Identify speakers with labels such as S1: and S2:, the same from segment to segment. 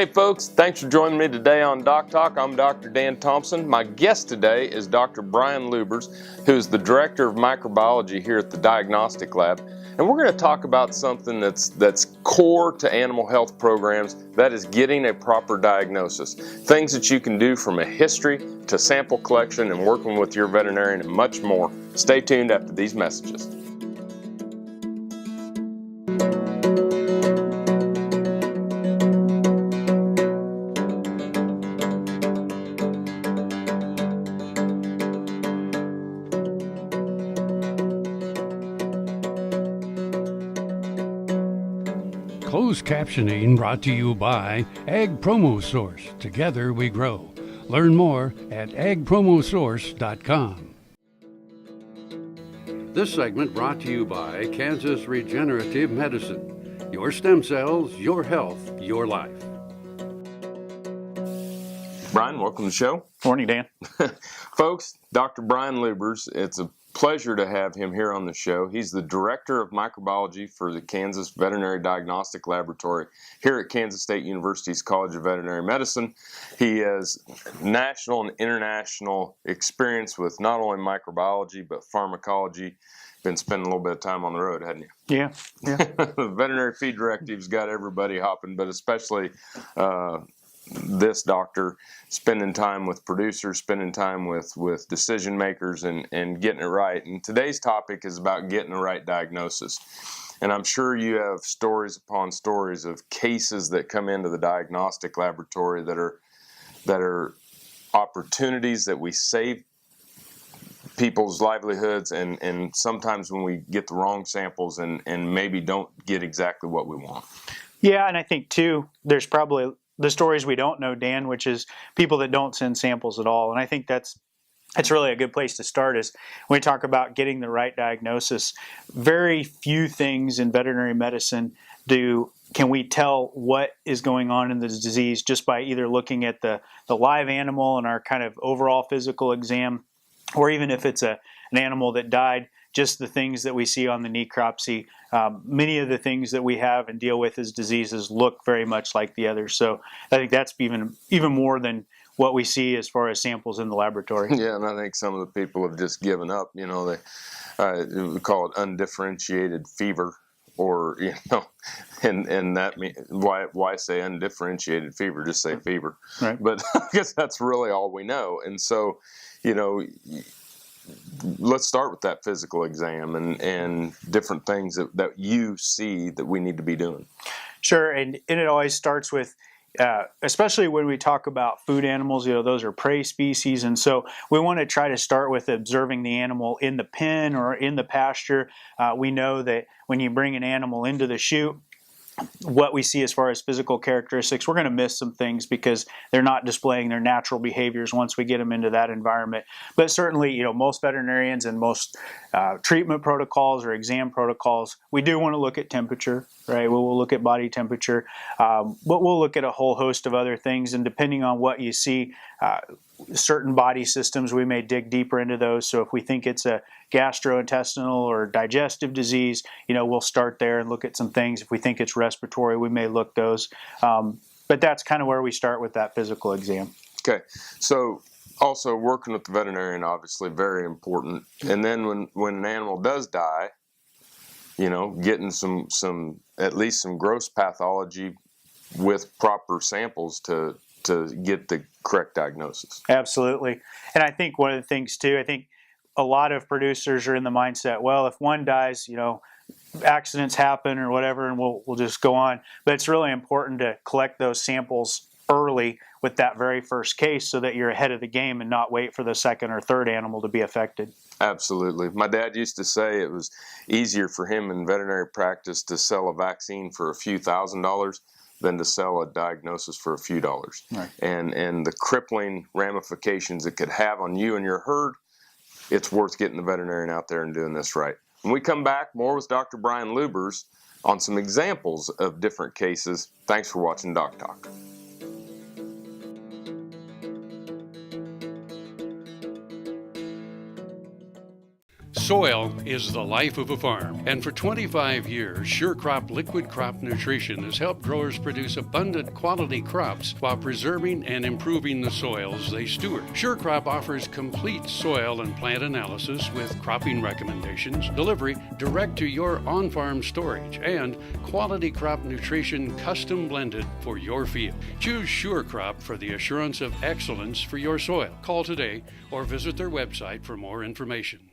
S1: Hey folks, thanks for joining me today on DocTalk. I'm Dr. Dan Thomson. My guest today is Dr. Brian Lubbers, who is the Director of Microbiology here at the Diagnostic Lab. And we're going to talk about something that's core to animal health programs, that is getting a proper diagnosis. Things that you can do from a history to sample collection and working with your veterinarian and much more. Stay tuned after these messages.
S2: Closed captioning brought to you by Ag Promo Source. Together we grow. Learn more at agpromosource.com. This segment brought to you by Kansas Regenerative Medicine. Your stem cells, your health, your life.
S1: Brian, welcome to the show.
S3: Morning, Dan.
S1: Folks, Dr. Brian Lubbers, it's a pleasure to have him here on the show. He's the Director of Microbiology for the Kansas Veterinary Diagnostic Laboratory here at Kansas State University's College of Veterinary Medicine. He has national and international experience with not only microbiology, but pharmacology. Been spending a little bit of time on the road, hadn't you?
S3: Yeah.
S1: The veterinary feed directive's got everybody hopping, but especially this doctor spending time with producers, spending time with decision makers and getting it right. And today's topic is about getting the right diagnosis. And I'm sure you have stories upon stories of cases that come into the diagnostic laboratory that are opportunities that we save people's livelihoods, and sometimes when we get the wrong samples and maybe don't get exactly what we want.
S3: Yeah, and I think too, there's probably the stories we don't know, Dan, which is people that don't send samples at all. And I think that's really a good place to start is when we talk about getting the right diagnosis. Very few things in veterinary medicine can we tell what is going on in the disease just by either looking at the live animal and our kind of overall physical exam, or even if it's an animal that died, just the things that we see on the necropsy. Many of the things that we have and deal with as diseases look very much like the others. So I think that's even more than what we see as far as samples in the laboratory.
S1: Yeah, and I think some of the people have just given up. You know, we call it undifferentiated fever, or and that means why say undifferentiated fever? Just say fever.
S3: Right.
S1: But I guess that's really all we know. And so, let's start with that physical exam and different things that you see that we need to be doing.
S3: Sure, and it always starts with, especially when we talk about food animals, those are prey species, and so we want to try to start with observing the animal in the pen or in the pasture. We know that when you bring an animal into the chute, what we see as far as physical characteristics, we're going to miss some things because they're not displaying their natural behaviors once we get them into that environment. But certainly, most veterinarians and most treatment protocols or exam protocols, we do want to look at temperature, right? We'll look at body temperature, but we'll look at a whole host of other things. And depending on what you see, certain body systems, we may dig deeper into those. So if we think it's a gastrointestinal or digestive disease, we'll start there and look at some things. If we think it's respiratory, we may look those. But that's kind of where we start with that physical exam. Okay.
S1: So also working with the veterinarian, obviously very important. And then when an animal does die, getting some at least some gross pathology with proper samples to get the correct diagnosis.
S3: Absolutely. And I think one of the things too, I think a lot of producers are in the mindset, well, if one dies, accidents happen or whatever, and we'll just go on. But it's really important to collect those samples early with that very first case so that you're ahead of the game and not wait for the second or third animal to be affected.
S1: Absolutely. My dad used to say it was easier for him in veterinary practice to sell a vaccine for a few $1,000s than to sell a diagnosis for a few dollars.
S3: Right.
S1: And the crippling ramifications it could have on you and your herd, it's worth getting the veterinarian out there and doing this right. When we come back, more with Dr. Brian Lubbers on some examples of different cases. Thanks for watching DocTalk.
S2: Soil is the life of a farm, and for 25 years, SureCrop Liquid Crop Nutrition has helped growers produce abundant quality crops while preserving and improving the soils they steward. SureCrop offers complete soil and plant analysis with cropping recommendations, delivery direct to your on-farm storage, and quality crop nutrition custom blended for your field. Choose SureCrop for the assurance of excellence for your soil. Call today or visit their website for more information.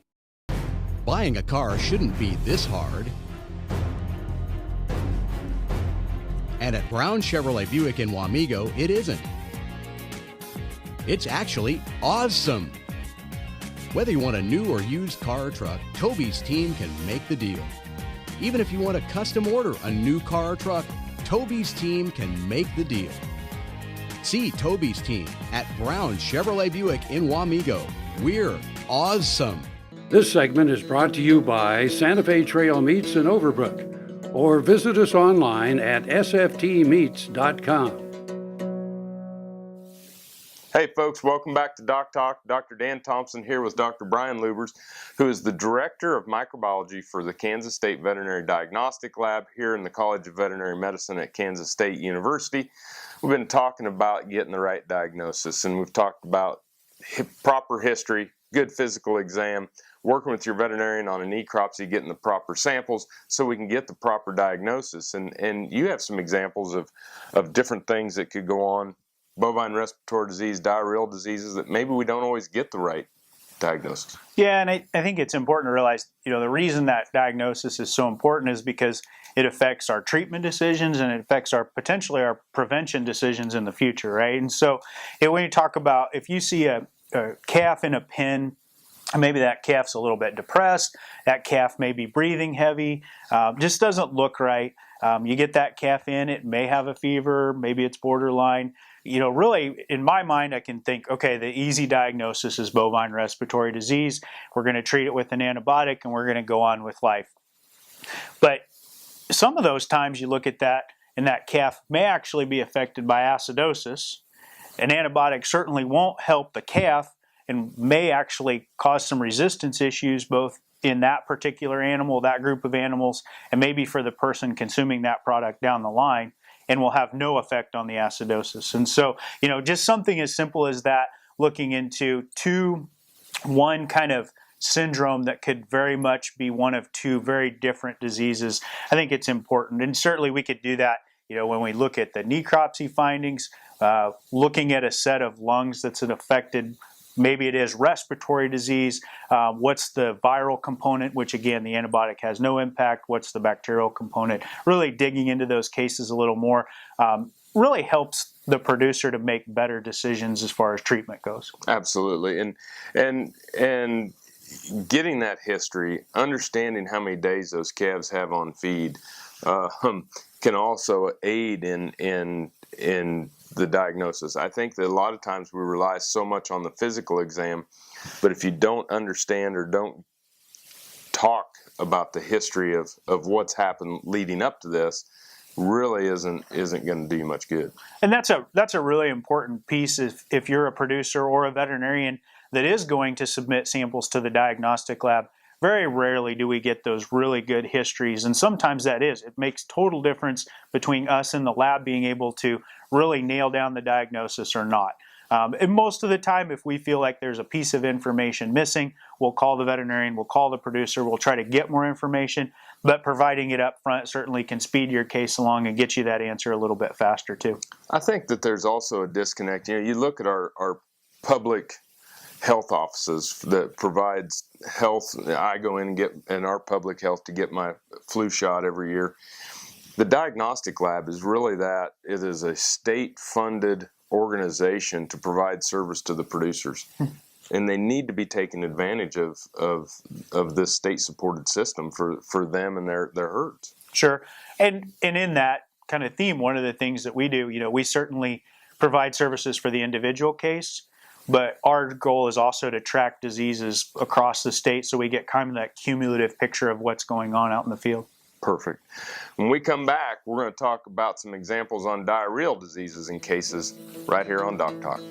S4: Buying a car shouldn't be this hard. And at Brown Chevrolet Buick in Wamego, it isn't. It's actually awesome. Whether you want a new or used car or truck, Toby's team can make the deal. Even if you want to custom order a new car or truck, Toby's team can make the deal. See Toby's team at Brown Chevrolet Buick in Wamego. We're awesome.
S2: This segment is brought to you by Santa Fe Trail Meats in Overbrook, or visit us online at sftmeats.com.
S1: Hey folks, welcome back to DocTalk. Dr. Dan Thomson here with Dr. Brian Lubbers, who is the Director of Microbiology for the Kansas State Veterinary Diagnostic Lab here in the College of Veterinary Medicine at Kansas State University. We've been talking about getting the right diagnosis, and we've talked about proper history, good physical exam, working with your veterinarian on a necropsy, getting the proper samples so we can get the proper diagnosis. And you have some examples of different things that could go on, bovine respiratory disease, diarrheal diseases, that maybe we don't always get the right diagnosis.
S3: Yeah, and I think it's important to realize, the reason that diagnosis is so important is because it affects our treatment decisions and it affects potentially our prevention decisions in the future, right? And so when you talk about, if you see a calf in a pen, maybe that calf's a little bit depressed, that calf may be breathing heavy, just doesn't look right. You get that calf in, it may have a fever, maybe it's borderline. Really, in my mind, I can think, okay, the easy diagnosis is bovine respiratory disease. We're going to treat it with an antibiotic and we're going to go on with life. But some of those times you look at that and that calf may actually be affected by acidosis. An antibiotic certainly won't help the calf and may actually cause some resistance issues both in that particular animal, that group of animals, and maybe for the person consuming that product down the line, and will have no effect on the acidosis. And so, just something as simple as that, looking into one kind of syndrome that could very much be one of two very different diseases, I think it's important. And certainly we could do that, when we look at the necropsy findings, looking at a set of lungs that's affected. Maybe it is respiratory disease. What's the viral component, which again, the antibiotic has no impact. What's the bacterial component? Really digging into those cases a little more really helps the producer to make better decisions as far as treatment goes.
S1: Absolutely. And getting that history, understanding how many days those calves have on feed can also aid in the diagnosis. I think that a lot of times we rely so much on the physical exam, but if you don't understand or don't talk about the history of what's happened leading up to this, really isn't going to do you much good.
S3: And that's a really important piece if you're a producer or a veterinarian that is going to submit samples to the diagnostic lab. Very rarely do we get those really good histories, and sometimes it makes total difference between us and the lab being able to really nail down the diagnosis or not. And most of the time, if we feel like there's a piece of information missing, we'll call the veterinarian, we'll call the producer, we'll try to get more information, but providing it up front certainly can speed your case along and get you that answer a little bit faster too.
S1: I think that there's also a disconnect. You look at our public health offices that provides health. I go in and get in our public health to get my flu shot every year. The diagnostic lab is really that. It is a state-funded organization to provide service to the producers, and they need to be taking advantage of this state-supported system for them and their herds.
S3: Sure, and in that kind of theme, one of the things that we do, we certainly provide services for the individual case. But our goal is also to track diseases across the state so we get kind of that cumulative picture of what's going on out in the field.
S1: Perfect. When we come back, we're going to talk about some examples on diarrheal diseases and cases right here on DocTalk.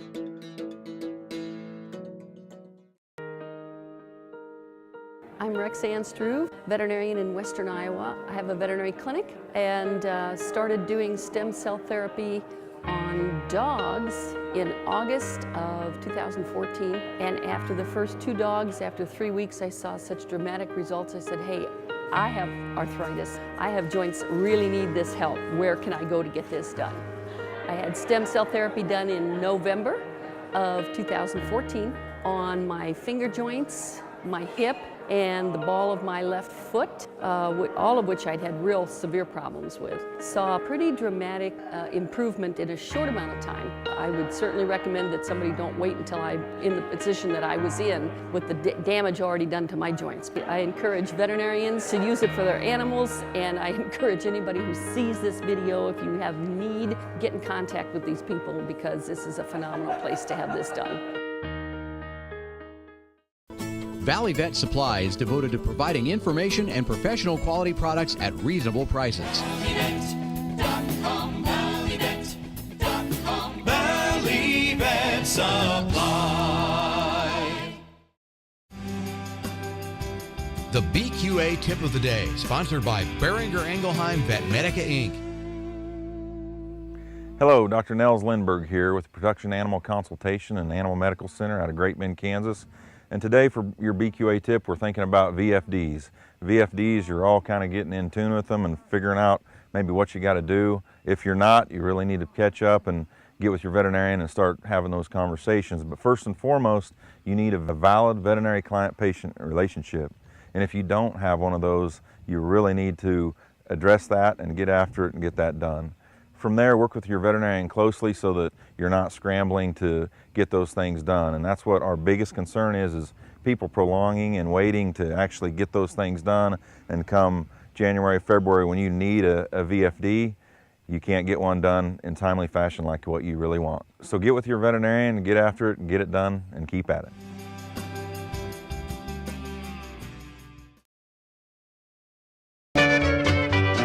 S5: I'm Rexanne Struve, veterinarian in Western Iowa. I have a veterinary clinic and started doing stem cell therapy on dogs in August of 2014. And after the first 2 dogs, after 3 weeks, I saw such dramatic results. I said, hey, I have arthritis. I have joints, really need this help. Where can I go to get this done? I had stem cell therapy done in November of 2014 on my finger joints, my hip, and the ball of my left foot, all of which I'd had real severe problems with. Saw a pretty dramatic improvement in a short amount of time. I would certainly recommend that somebody don't wait until I'm in the position that I was in with the damage already done to my joints. I encourage veterinarians to use it for their animals, and I encourage anybody who sees this video, if you have need, get in contact with these people because this is a phenomenal place to have this done.
S4: Valley Vet Supply is devoted to providing information and professional quality products at reasonable prices.
S6: Valley Vet Supply.
S4: The BQA Tip of the Day, sponsored by Beringer Engelheim Vetmedica, Inc.
S7: Hello, Dr. Nels Lindberg here with the Production Animal Consultation and Animal Medical Center out of Great Bend, Kansas. And today for your BQA tip, we're thinking about VFDs. VFDs, you're all kind of getting in tune with them and figuring out maybe what you got to do. If you're not, you really need to catch up and get with your veterinarian and start having those conversations. But first and foremost, you need a valid veterinary client-patient relationship. And if you don't have one of those, you really need to address that and get after it and get that done. From there, work with your veterinarian closely so that you're not scrambling to get those things done. And that's what our biggest concern is people prolonging and waiting to actually get those things done. And come January, February, when you need a VFD, you can't get one done in timely fashion like what you really want. So get with your veterinarian and get after it and get it done and keep at it.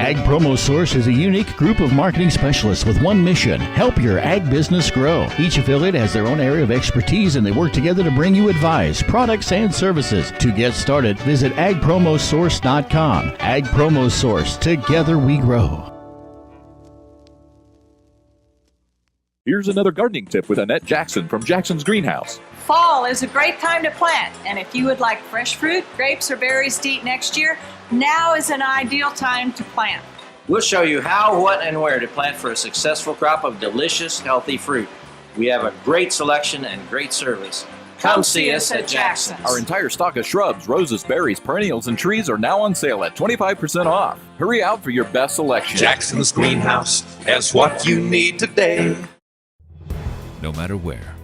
S8: Ag Promo Source is a unique group of marketing specialists with one mission: help your ag business grow. Each affiliate has their own area of expertise, and they work together to bring you advice, products, and services. To get started, visit agpromosource.com. Ag Promo Source. Together we grow.
S9: Here's another gardening tip with Annette Jackson from Jackson's Greenhouse.
S10: Fall is a great time to plant, and if you would like fresh fruit, grapes, or berries to eat next year, now is an ideal time to plant.
S11: We'll show you how, what, and where to plant for a successful crop of delicious, healthy fruit. We have a great selection and great service. Come see us at Jackson's.
S9: Our entire stock of shrubs, roses, berries, perennials, and trees are now on sale at 25% off. Hurry out for your best selection.
S6: Jackson's Greenhouse has what you need today.
S12: No matter where,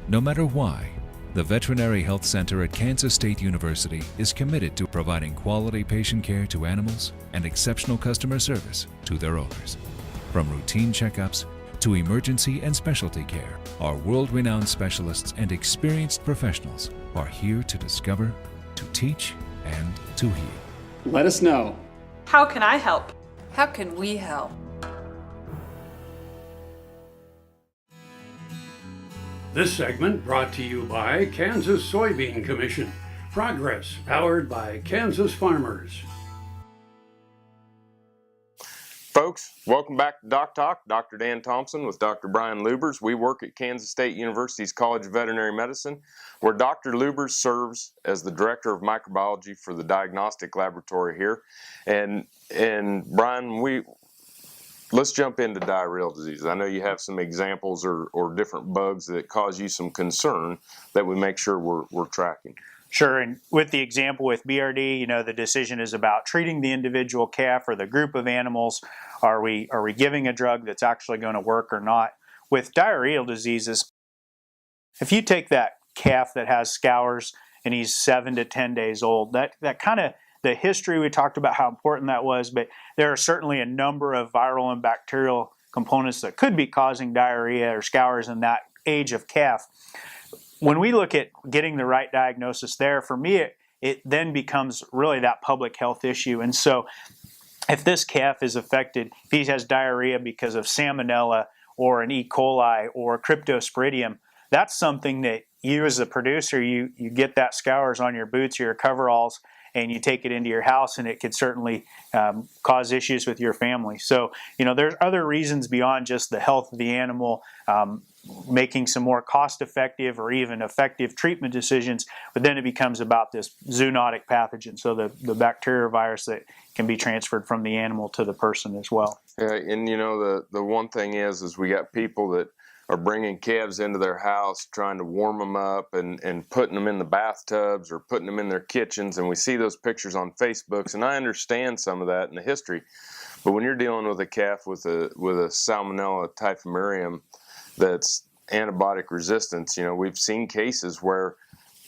S12: no matter why, the Veterinary Health Center at Kansas State University is committed to providing quality patient care to animals and exceptional customer service to their owners. From routine checkups to emergency and specialty care, our world-renowned specialists and experienced professionals are here to discover, to teach, and to heal.
S13: Let us know.
S10: How can I help?
S14: How can we help?
S2: This segment brought to you by Kansas Soybean Commission. Progress powered by Kansas farmers.
S1: Folks, welcome back to DocTalk. Dr. Dan Thomson with Dr. Brian Lubbers. We work at Kansas State University's College of Veterinary Medicine, where Dr. Lubbers serves as the Director of Microbiology for the Diagnostic Laboratory here. And Brian, let's jump into diarrheal disease. I know you have some examples or different bugs that cause you some concern that we make sure we're tracking.
S3: Sure, and with the example with BRD, the decision is about treating the individual calf or the group of animals. Are we giving a drug that's actually going to work or not? With diarrheal diseases, if you take that calf that has scours and he's 7 to 10 days old, that kind of the history, we talked about how important that was, but there are certainly a number of viral and bacterial components that could be causing diarrhea or scours in that age of calf. When we look at getting the right diagnosis there, for me, it then becomes really that public health issue. And so if this calf is affected, if he has diarrhea because of salmonella or an E. coli or cryptosporidium, that's something that you as a producer, you get that scours on your boots or your coveralls, and you take it into your house, and it could certainly cause issues with your family. So, there's other reasons beyond just the health of the animal, making some more cost-effective or even effective treatment decisions, but then it becomes about this zoonotic pathogen, so the bacteria or virus that can be transferred from the animal to the person as well.
S1: Yeah, and the one thing is we got people that are bringing calves into their house, trying to warm them up and putting them in the bathtubs or putting them in their kitchens, and we see those pictures on Facebook, and I understand some of that in the history, but when you're dealing with a calf with a Salmonella typhimurium that's antibiotic resistance, we've seen cases where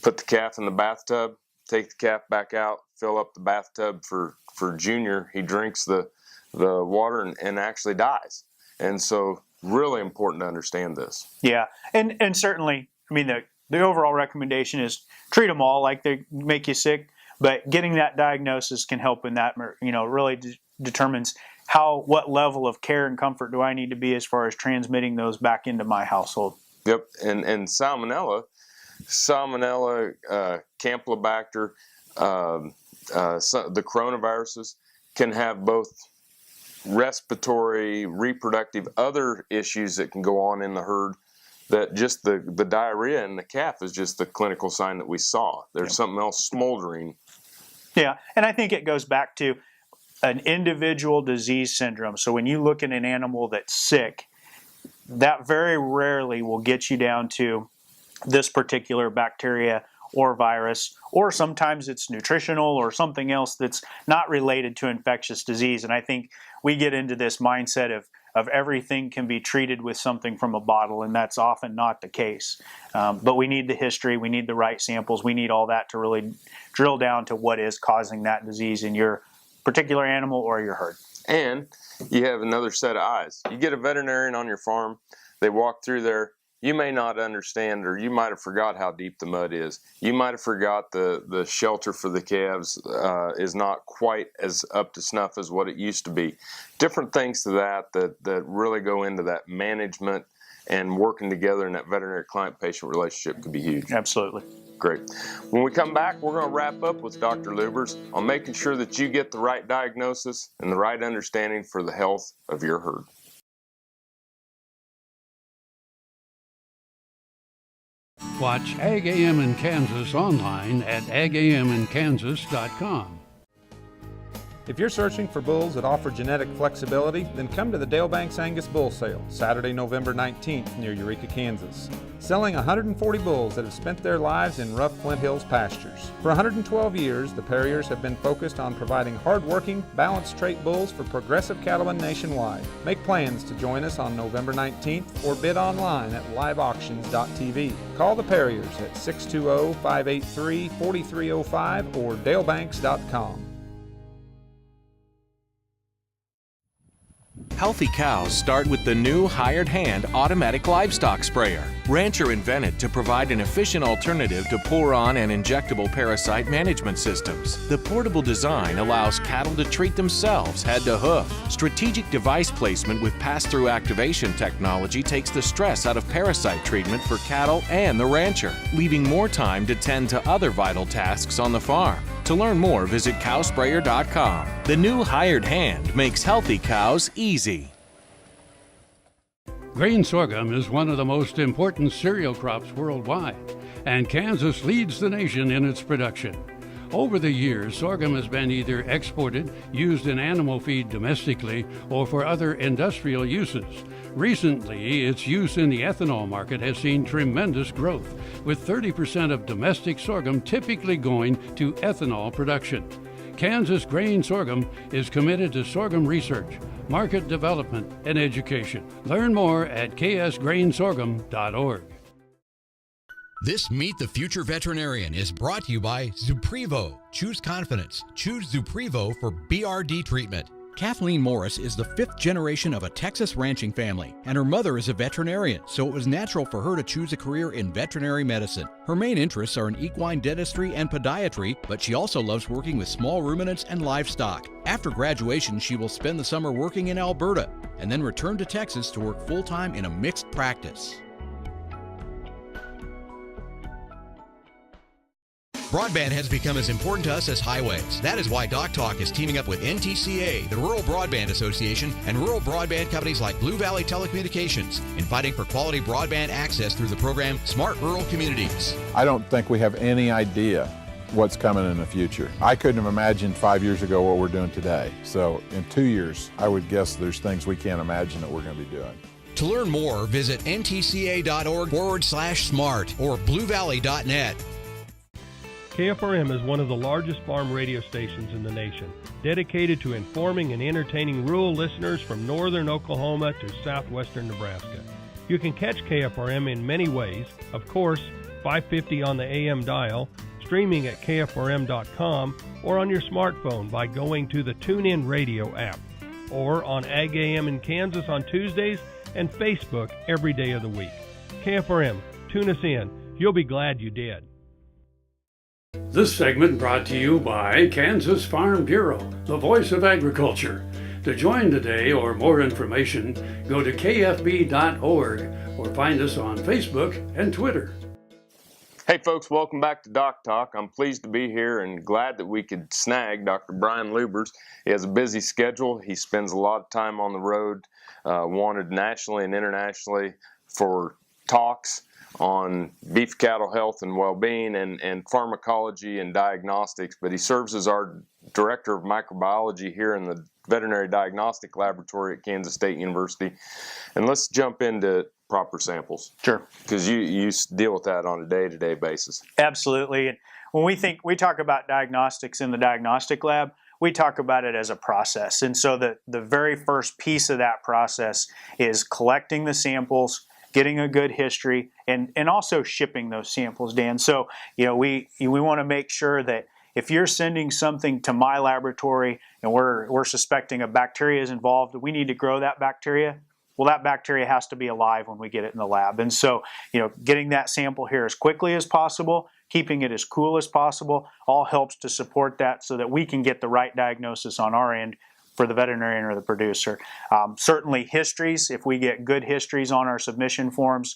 S1: put the calf in the bathtub, take the calf back out, fill up the bathtub for Junior, he drinks the water and actually dies. And so really important to understand this.
S3: Yeah, and certainly, the overall recommendation is treat them all like they make you sick, but getting that diagnosis can help in that, really determines what level of care and comfort do I need to be as far as transmitting those back into my household.
S1: Yep, and Salmonella, Campylobacter, the coronaviruses can have both respiratory, reproductive, other issues that can go on in the herd, that just the diarrhea in the calf is just the clinical sign that we saw. There's something else smoldering.
S3: Yeah, and I think it goes back to an individual disease syndrome. So when you look at an animal that's sick, that very rarely will get you down to this particular bacteria or virus, or sometimes it's nutritional or something else that's not related to infectious disease. And I think we get into this mindset of everything can be treated with something from a bottle, and that's often not the case. But we need the history, we need the right samples, we need all that to really drill down to what is causing that disease in your particular animal or your herd.
S1: And you have another set of eyes. You get a veterinarian on your farm, they walk through there, you may not understand, or you might have forgot how deep the mud is. You might have forgot the shelter for the calves is not quite as up to snuff as what it used to be. Different things to that really go into that management, and working together in that veterinary client-patient relationship could be huge.
S3: Absolutely.
S1: Great. When we come back, we're going to wrap up with Dr. Lubbers on making sure that you get the right diagnosis and the right understanding for the health of your herd.
S2: Watch Ag AM in Kansas online at agaminkansas.com.
S13: If you're searching for bulls that offer genetic flexibility, then come to the Dale Banks Angus Bull Sale, Saturday, November 19th, near Eureka, Kansas. Selling 140 bulls that have spent their lives in rough Flint Hills pastures. For 112 years, the Perriers have been focused on providing hard-working, balanced trait bulls for progressive cattlemen nationwide. Make plans to join us on November 19th or bid online at liveauctions.tv. Call the Perriers at 620-583-4305 or dalebanks.com.
S14: Healthy cows start with the new Hired Hand automatic livestock sprayer. Rancher invented to provide an efficient alternative to pour-on and injectable parasite management systems. The portable design allows cattle to treat themselves head to hoof. Strategic device placement with pass-through activation technology takes the stress out of parasite treatment for cattle and the rancher, leaving more time to tend to other vital tasks on the farm. To learn more, visit cowsprayer.com. The new Hired Hand makes healthy cows easy.
S2: Grain sorghum is one of the most important cereal crops worldwide, and Kansas leads the nation in its production. Over the years, sorghum has been either exported, used in animal feed domestically, or for other industrial uses. Recently, its use in the ethanol market has seen tremendous growth, with 30% of domestic sorghum typically going to ethanol production. Kansas Grain Sorghum is committed to sorghum research, market development, and education. Learn more at ksgrainsorghum.org.
S4: This Meet the Future Veterinarian is brought to you by Zuprevo. Choose confidence. Choose Zuprevo for BRD treatment. Kathleen Morris is the 5th generation of a Texas ranching family, and her mother is a veterinarian, so it was natural for her to choose a career in veterinary medicine. Her main interests are in equine dentistry and podiatry, but she also loves working with small ruminants and livestock. After graduation, she will spend the summer working in Alberta, and then return to Texas to work full-time in a mixed practice. Broadband has become as important to us as highways. That is why DocTalk is teaming up with NTCA, the Rural Broadband Association, and rural broadband companies like Blue Valley Telecommunications in fighting for quality broadband access through the program Smart Rural Communities.
S15: I don't think we have any idea what's coming in the future. I couldn't have imagined 5 years ago what we're doing today. So in 2 years, I would guess there's things we can't imagine that we're going to be doing.
S4: To learn more, visit ntca.org/smart or bluevalley.net.
S16: KFRM is one of the largest farm radio stations in the nation, dedicated to informing and entertaining rural listeners from northern Oklahoma to southwestern Nebraska. You can catch KFRM in many ways. Of course, 550 on the AM dial, streaming at kfrm.com, or on your smartphone by going to the TuneIn Radio app, or on Ag AM in Kansas on Tuesdays and Facebook every day of the week. KFRM, tune us in. You'll be glad you did.
S2: This segment brought to you by Kansas Farm Bureau, the voice of agriculture. To join today or more information, go to kfb.org or find us on Facebook and Twitter.
S1: Hey folks, welcome back to DocTalk. I'm pleased to be here and glad that we could snag Dr. Brian Lubbers. He has a busy schedule. He spends a lot of time on the road, wanted nationally and internationally for talks on beef cattle health and well-being and pharmacology and diagnostics, but he serves as our Director of Microbiology here in the Veterinary Diagnostic Laboratory at Kansas State University. And let's jump into proper samples.
S3: Sure.
S1: Because you deal with that on a day-to-day basis.
S3: Absolutely. And when we talk about diagnostics in the Diagnostic Lab, we talk about it as a process. And so the very first piece of that process is collecting the samples, getting a good history, and also shipping those samples, Dan. So, we want to make sure that if you're sending something to my laboratory and we're suspecting a bacteria is involved, we need to grow that bacteria. Well, that bacteria has to be alive when we get it in the lab. And so, getting that sample here as quickly as possible, keeping it as cool as possible, all helps to support that so that we can get the right diagnosis on our end for the veterinarian or the producer. Certainly histories, if we get good histories on our submission forms,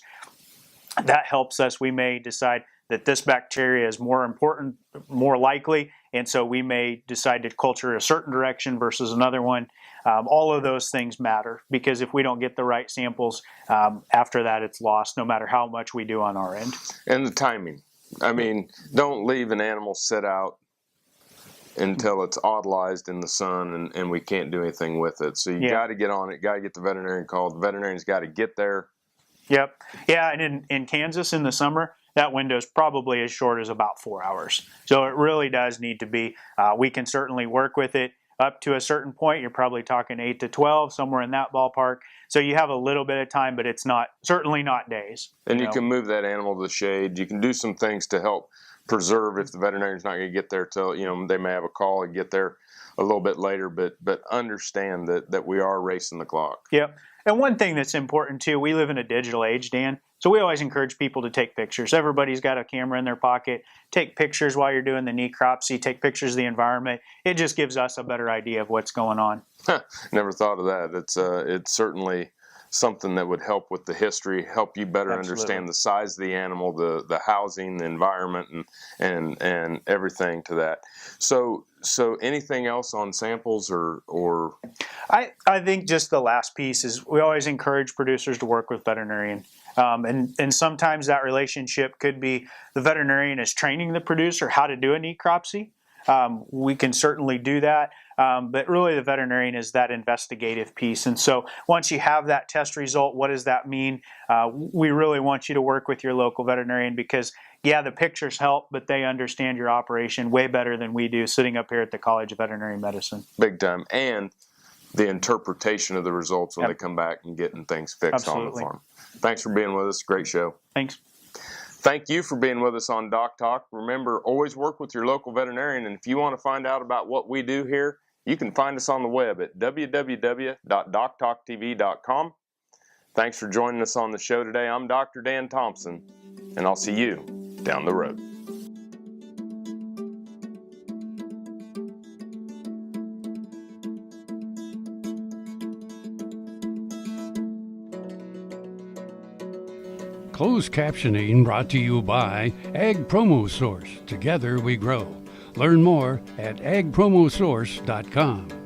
S3: that helps us. We may decide that this bacteria is more important, more likely, and so we may decide to culture a certain direction versus another one. All of those things matter because if we don't get the right samples, after that it's lost no matter how much we do on our end.
S1: And the timing. I mean, don't leave an animal sit out until it's autolyzed in the sun and we can't do anything with it. So you got to get on it, got to get the veterinarian called. The veterinarian's got to get there.
S3: Yep. Yeah, and in Kansas in the summer, that window is probably as short as about 4 hours. So it really does need to be. We can certainly work with it up to a certain point. You're probably talking 8 to 12, somewhere in that ballpark. So you have a little bit of time, but it's certainly not days.
S1: And you can move that animal to the shade. You can do some things to help preserve if the veterinarian's not going to get there till, they may have a call and get there a little bit later, but understand that we are racing the clock.
S3: Yep. And one thing that's important too, we live in a digital age, Dan. So we always encourage people to take pictures. Everybody's got a camera in their pocket. Take pictures while you're doing the necropsy. Take pictures of the environment. It just gives us a better idea of what's going on.
S1: Never thought of that. It's certainly something that would help with the history, help you better understand the size of the animal, the housing, the environment, and everything to that. So anything else on samples or?
S3: I think just the last piece is we always encourage producers to work with veterinarian. And sometimes that relationship could be the veterinarian is training the producer how to do a necropsy. We can certainly do that, but really the veterinarian is that investigative piece. And so once you have that test result, what does that mean? We really want you to work with your local veterinarian because, the pictures help, but they understand your operation way better than we do sitting up here at the College of Veterinary Medicine.
S1: Big time. And the interpretation of the results when they come back and getting things fixed on the farm. Thanks for being with us. Great show.
S3: Thanks.
S1: Thank you for being with us on DocTalk. Remember, always work with your local veterinarian. And if you want to find out about what we do here, you can find us on the web at www.doctalktv.com. Thanks for joining us on the show today. I'm Dr. Dan Thomson, and I'll see you down the road.
S2: Closed captioning brought to you by Ag Promo Source. Together we grow. Learn more at agpromosource.com.